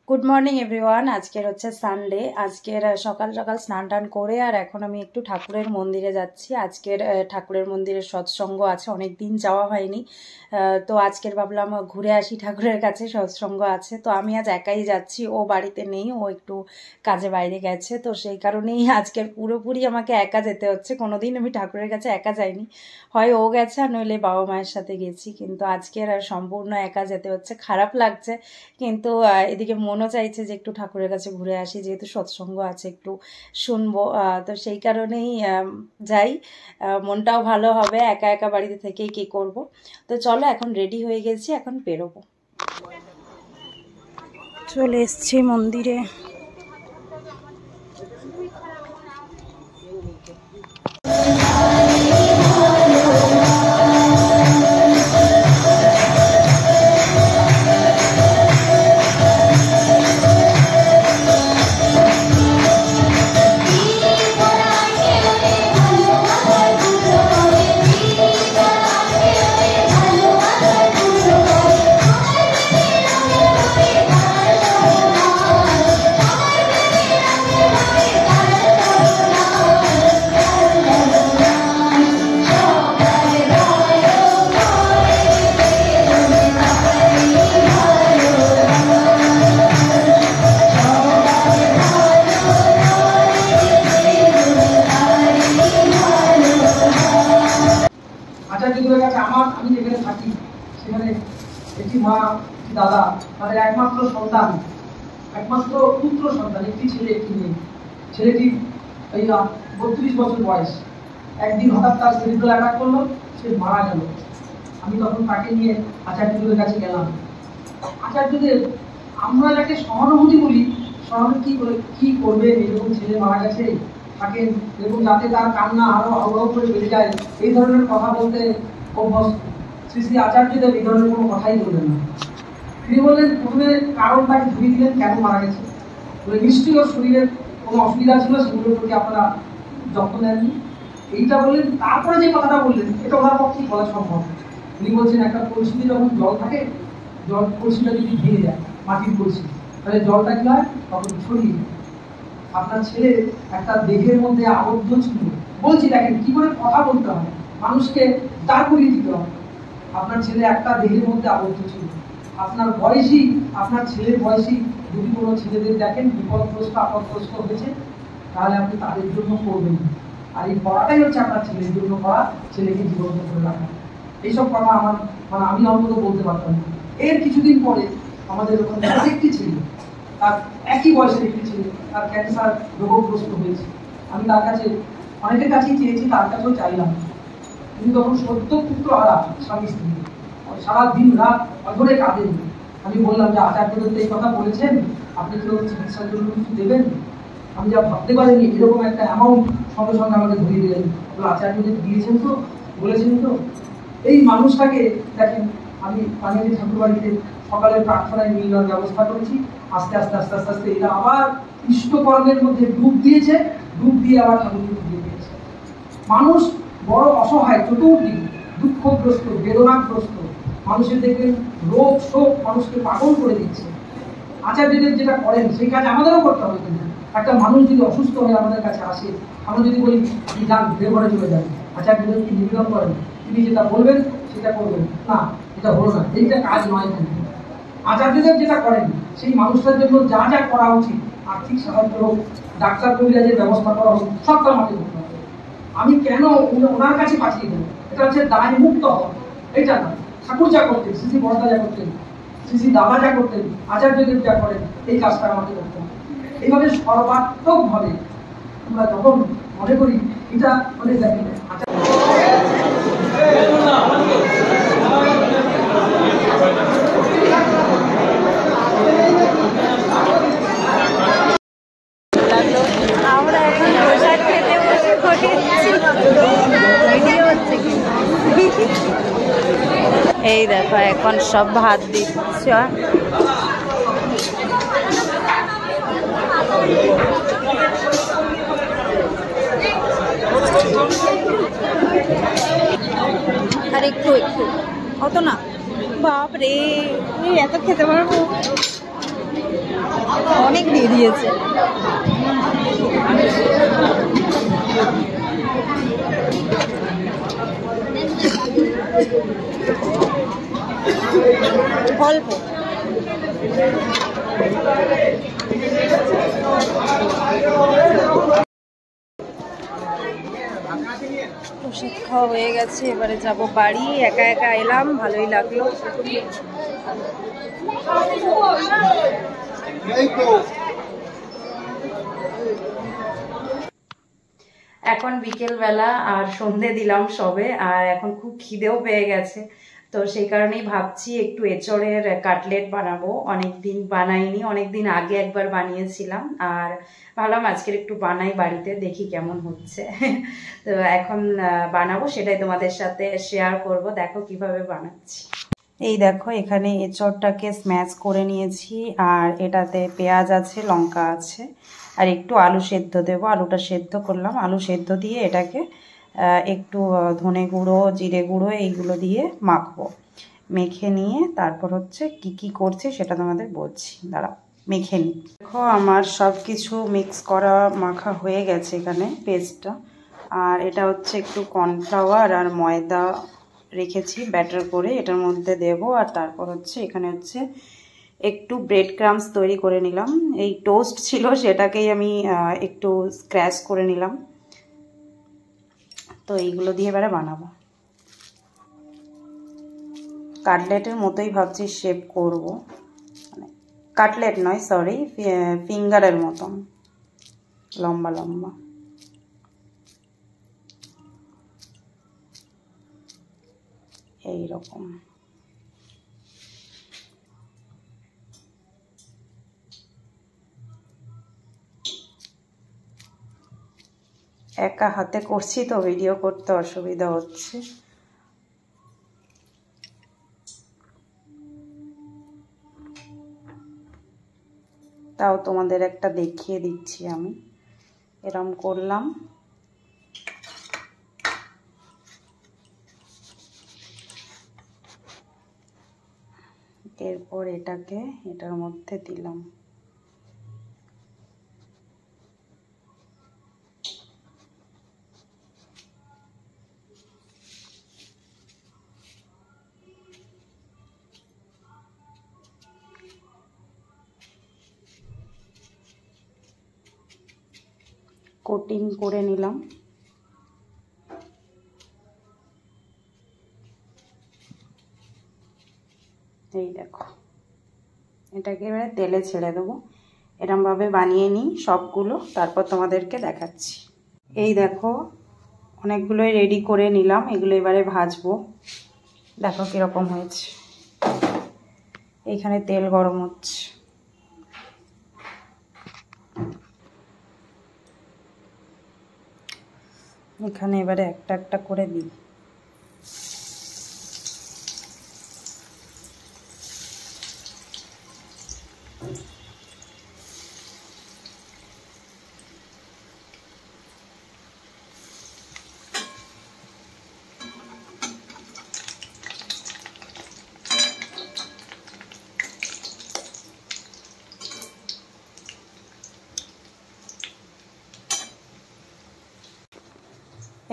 Good morning everyone. আজকের হচ্ছে Sunday. আজকের সকাল সকাল স্নান টান করে আর এখন আমি একটু ঠাকুরের মন্দিরে যাচ্ছি। আজকের ঠাকুরের মন্দিরের সৎসঙ্গ আছে, অনেক দিন যাওয়া হয়নি, তো আজকের ভাবলাম ঘুরে আসি ঠাকুরের কাছে, সৎসঙ্গ আছে। তো আমি আজ একাই যাচ্ছি, ও বাড়িতে নেই, ও একটু কাজে বাইরে গেছে, তো সেই কারণেই আজকের পুরোপুরি আমাকে একা যেতে হচ্ছে। কোনোদিন আমি ঠাকুরের কাছে একা যাইনি, হয় ও গেছে আর নইলে বাবা মায়ের সাথে গেছি, কিন্তু আজকের আর সম্পূর্ণ একা যেতে হচ্ছে। খারাপ লাগছে, কিন্তু এদিকে মনও চাইছে যে একটু ঠাকুরের কাছে ঘুরে আসি, যেহেতু সৎসঙ্গ আছে একটু শুনবো, তো সেই কারণেই যাই। মনটাও ভালো হবে, একা একা বাড়িতে থেকেই কি করব। তো চলো, এখন রেডি হয়ে গেছি, এখন বেরোবো। চলে এসছি মন্দিরে। আমি যেখানে থাকি সেখানে একটি মা, দাদা, তাদের একমাত্র সন্তান, একমাত্র পুত্র সন্তান, একটি ছেলে একটি মেয়ে। ছেলেটি 32 বছর বয়স। একদিন হঠাৎ তার সেরিব্রাল অ্যাটাক করলো, সে মারা গেল। আমি তখন তাকে নিয়ে আচার্যদেবের কাছে গেলাম। আচার্যদেব, আমরা যাকে সহানুভূতি বলি, সহানুভূতি কি করবেন, এরকম ছেলে মারা গেছে থাকেন, এবং যাতে তার কান্না আরো আগ্রহ করে বেড়ে যায়, এই ধরনের কথা বলতে অভ্যস্ত। শ্রী শ্রী আচার্যদেব এই ধরনের কোনো কথাই বললেন না। তিনি বললেন, প্রথমে কারণটাকে ধরিয়ে দিলেন কেন মারা গেছে। বলে নিশ্চয়ই ওর শরীরের কোনো অসুবিধা ছিল, সেগুলোর প্রতি আপনারা যত্ন নেননি, এইটা বললেন। তারপরে যে কথাটা বললেন, এটা ওনার পক্ষেই বলা সম্ভব। উনি বলছেন, একটা কলসিতে যখন জল থাকে, জল কলসিটা যদি ভেঙে যায়, মাটির কলসি, তাহলে জলটা কি হয়, তখন ছড়িয়ে যায়। আপনার ছেলে একটা দেহের মধ্যে আবদ্ধ ছিল। বলছি দেখেন কি করে কথা বলতে হয়, মানুষকে দাঁড় করিয়ে দিতে হয়। আপনার ছেলে একটা দেহের মধ্যে আবদ্ধ ছিল। আপনার বয়সী, আপনার ছেলের বয়সী যদি কোনো ছেলেদের দেখেন বিপদগ্রস্ত, আপদগ্রস্ত হয়েছে, তাহলে আপনি তাদের জন্য করবেন। আর এই করাটাই হচ্ছে আপনার ছেলের জন্য করা, ছেলেকে জীবন্ত করে রাখা। এইসব কথা আমার আমি অন্তত বলতে পারতাম না। এর কিছুদিন পরে আমাদের ওখানে আরেকটি ছেলে, তার একই বয়সের একটি ছেলে, তার ক্যান্সার রোগগ্রস্ত হয়েছে। আমি তার কাছে অনেকের কাছেই চেয়েছি, তার কাছেও চাইলাম। তিনি তখন সদ্য পুত্র হারা স্বামী স্ত্রী, সারা দিন রাত অধরে কাঁদেন। আমি বললাম যে আচার্যদেব এই কথা বলেছেন, আপনি কি ওর চিকিৎসার জন্য কিছু দেবেন? আমি যা ভাবতে পারিনি এরকম একটা অ্যামাউন্ট সঙ্গে সঙ্গে আমাকে ধরিয়ে দিলেন। আচার্যদেব দিয়েছেন তো, বলেছেন তো। এই মানুষটাকে দেখেন, আমি পানিহাটি ঠাকুর বাড়িতে সকালের প্রার্থনায় নিয়ে নেওয়ার ব্যবস্থা করেছি। আস্তে আস্তে আস্তে আস্তে আস্তে এরা আবার ইষ্টকর্মের মধ্যে ডুব দিয়েছে, ডুব দিয়ে আবার ঠাকুরকে দিয়ে দিয়েছে। মানুষ বড় অসহায়, চতুর্দিকে দুঃখগ্রস্ত, বেদনাগ্রস্ত। মানুষের দেখবেন রোগ শোক মানুষকে পাগল করে দিচ্ছে। আচার্যদেব যেটা করেন সেই কাজ আমাদেরও করতে হবে। কিন্তু একটা মানুষ যদি অসুস্থ হয়ে আমাদের কাছে আসে, আমরা যদি বলি আপনি যান, দেওঘরে চলে যান, আচার্যদেব কি নিবেদন করেন, তিনি যেটা বলবেন সেটা করবেন না, এটা হলো না, এইটা কাজ নয়। কিন্তু আচার্যদেব যেটা করেন, সেই মানুষটার জন্য যা যা করা উচিত, আর্থিক সাহায্য হোক, ডাক্তার কবিরাজের ব্যবস্থা করা হোক, সবটা আমাকে করতে হবে। আমি কেন ওনার কাছে পাঠিয়ে দেবো? এটা হচ্ছে দায় মুক্ত হওয়া, এটা না। ঠাকুর যা করতেন, শ্রী শ্রী বড়দা যা করতেন, শ্রী শ্রী দাদা যা করতেন, আচার্যদেব যা করেন, এই কাজটা আমাকে করতে হবে। এইভাবে সর্বাত্মক ভাবে আমরা যখন মনে করি এটা মানে দেখেন আমরা এখন পোশাক খেতে বসে পড়েছি। এই দেখো এখন সব ভাত দিচ্ছে। আর একটু একটু অত না, বাপ রে এত খেতে পারবো। দিয়ে দিয়েছে। অল্প প্রসাদ খাওয়া হয়ে গেছে, এবারে যাব বাড়ি। একা একা এলাম, ভালোই লাগলো। এখন বিকেলবেলা আর সন্ধে দিলাম সবে, আর এখন খুব খিদেও পেয়ে গেছে। তো সেই কারণেই ভাবছি একটু এঁচড়ের কাটলেট বানাবো। অনেকদিন বানাইনি, অনেকদিন আগে একবার বানিয়েছিলাম, আর ভাবলাম আজকের একটু বানাই বাড়িতে, দেখি কেমন হচ্ছে। তো এখন বানাবো, সেটাই তোমাদের সাথে শেয়ার করব। দেখো কিভাবে বানাচ্ছি। এই দেখো, এখানে এঁচড়টাকে স্ম্যাশ করে নিয়েছি, আর এটাতে পেঁয়াজ আছে, লঙ্কা আছে, আর একটু আলু সেদ্ধ দেবো। আলুটা সেদ্ধ করলাম, আলু সেদ্ধ দিয়ে এটাকে একটু ধনে গুঁড়ো, জিরে গুঁড়ো এইগুলো দিয়ে মাখবো। মেখে নিয়ে তারপর হচ্ছে কি করছি সেটা তোমাদের বলছি, দাঁড়াও মেখে নিই। দেখো আমার সব কিছু মিক্স করা মাখা হয়ে গেছে এখানে পেস্টটা। আর এটা হচ্ছে একটু কর্নফ্লাওয়ার আর ময়দা রেখেছি ব্যাটার করে, এটার মধ্যে দেব। আর তারপর হচ্ছে এখানে হচ্ছে একটু ব্রেড ক্রামস তৈরি করে নিলাম। এই টোস্ট ছিল, সেটাকেই আমি একটু স্ক্র্যাচ করে নিলাম। তো এইগুলো দিয়ে এবারে বানাবো। কাটলেটের মতোই ভাবছি শেপ করব, মানে কাটলেট নয়, সরি, ফিঙ্গারের মতন লম্বা লম্বা। এই রকম। একা হাতে করছি তো ভিডিও করতে অসুবিধা হচ্ছে। তাও তোমাদের একটা দেখিয়ে দিচ্ছি আমি। এরম করলাম, এরপর এটাকে এটার মধ্যে দিলাম। কোটিং করে নিলাম। এই দেখো, এটাকে এবারে তেলে ছেড়ে দেবো। এরমভাবে বানিয়ে নিই সবগুলো, তারপর তোমাদেরকে দেখাচ্ছি। এই দেখো, অনেকগুলোই রেডি করে নিলাম, এগুলো এবারে ভাজবো। দেখো কীরকম হয়েছে। এইখানে তেল গরম হচ্ছে। এখানে এবারে একটা একটা করে দিই।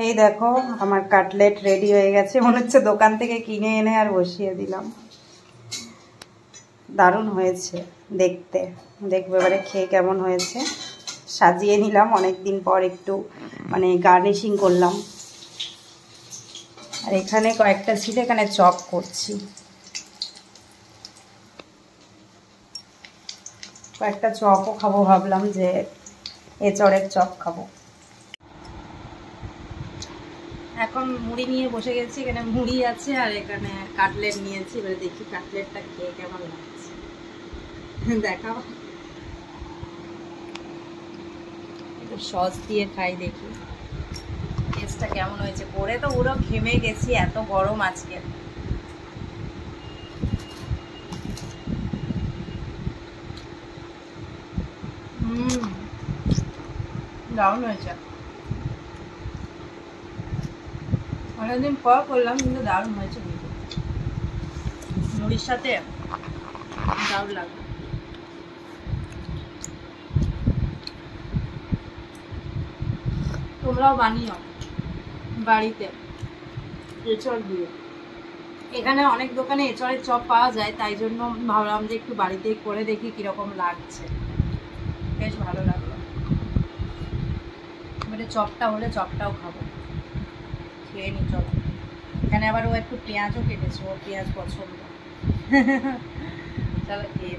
এই দেখো, আমার কাটলেট রেডি হয়ে গেছে। মনে হচ্ছে দোকান থেকে কিনে এনে আর বসিয়ে দিলাম। দারুণ হয়েছে দেখতে। দেখবো এবারে খেয়ে কেমন হয়েছে। সাজিয়ে নিলাম অনেক দিন পর, একটু মানে গার্নিশিং করলাম। আর এখানে কয়েকটা ছিল, এখানে চপ করছি। কয়েকটা চপও খাবো, ভাবলাম যে এঁচড়ের চপ খাবো। এখন মুড়ি নিয়ে বসে গেছি। এখানে মুড়ি আছে আর এখানে কাটলেট নিয়েছি। এবারে দেখি কাটলেটটা খেয়ে কেমন লাগছে। দেখাও, একটু সস দিয়ে খাই, দেখি টেস্টটা কেমন হয়েছে। পরে তো পুরো ঘেমে গেছি, এত গরম আজকে। দারুণ হয়েছে। অনেকদিন পর করলাম, কিন্তু দারুণ হয়েছে। মুড়ির সাথে দারুণ লাগবে। তোমরাও বানিও বাড়িতে এঁচড় দিয়ে। এখানে অনেক দোকানে এঁচড়ের চপ পাওয়া যায়, তাই জন্য ভাবলাম যে একটু বাড়িতেই করে দেখি কিরকম লাগছে। বেশ ভালো লাগলো। এবারে চপটা হলে চপটাও খাবো, খেয়ে নি চলো। এখানে আবার ও একটু পেঁয়াজও কেটেছে, ও পেঁয়াজ পছন্দ। চলো খেয়ে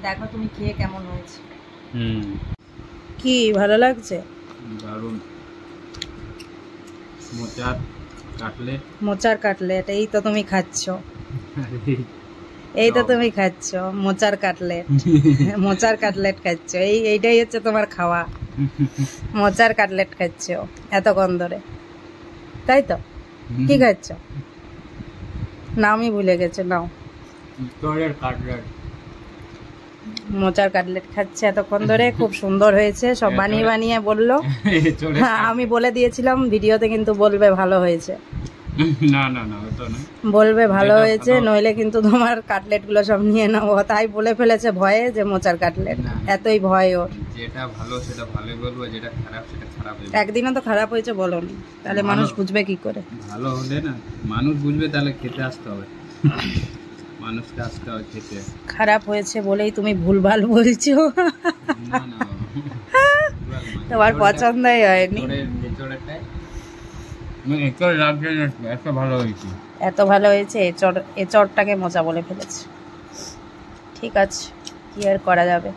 দেখো তুমি খেয়ে কেমন হয়েছে। কি ভালো লাগছে? দারুণ। মোচার কাটলেট। মোচার কাটলেট এই তো তুমি খাচ্ছ, এই তো তুমি খাচ্ছ মোচার কাটলেট। মোচার কাটলেট খাচ্ছ, এইটাই হচ্ছে তোমার খাওয়া। মোচার কাটলেট খাচ্ছ এতক্ষণ ধরে, তাই তো? কি খাচ্ছ? নামই ভুলে গেছে। নাও, মোচার কাটলেট খাচ্ছে এতক্ষণ ধরে। খুব সুন্দর হয়েছে, সব বানিয়ে বানিয়ে বললো। আমি বলে দিয়েছিলাম ভিডিওতে, কিন্তু বলবে ভালো হয়েছে। না না না, ওটা না, বলবে ভালো হয়েছে, নইলে কিন্তু তোমার কাটলেট গুলো সব নিয়ে নেবো। তাই বলে ফেলেছে ভয়ে যে মোচার কাটলেট। এতই ভয় ওর। যেটা ভালো সেটা ভালোই বলবো, যেটা খারাপ সেটা খারাপ। একদিনও তো খারাপ হয়েছে বলোনি, তাহলে মানুষ বুঝবে কি করে? ভালো হলে না মানুষ বুঝবে, তাহলে খেতে আসতে হবে, মানুষকে আসতে হবে খেতে। খারাপ হয়েছে বলেই তুমি ভুলভাল বলছো। না না, তোমার পছন্দই হয়নি। এত ভালো হয়েছে, এত ভালো হয়েছে, এচড়টাকে মোচা বলে ফেলেছে। ঠিক আছে, কি আর করা যাবে।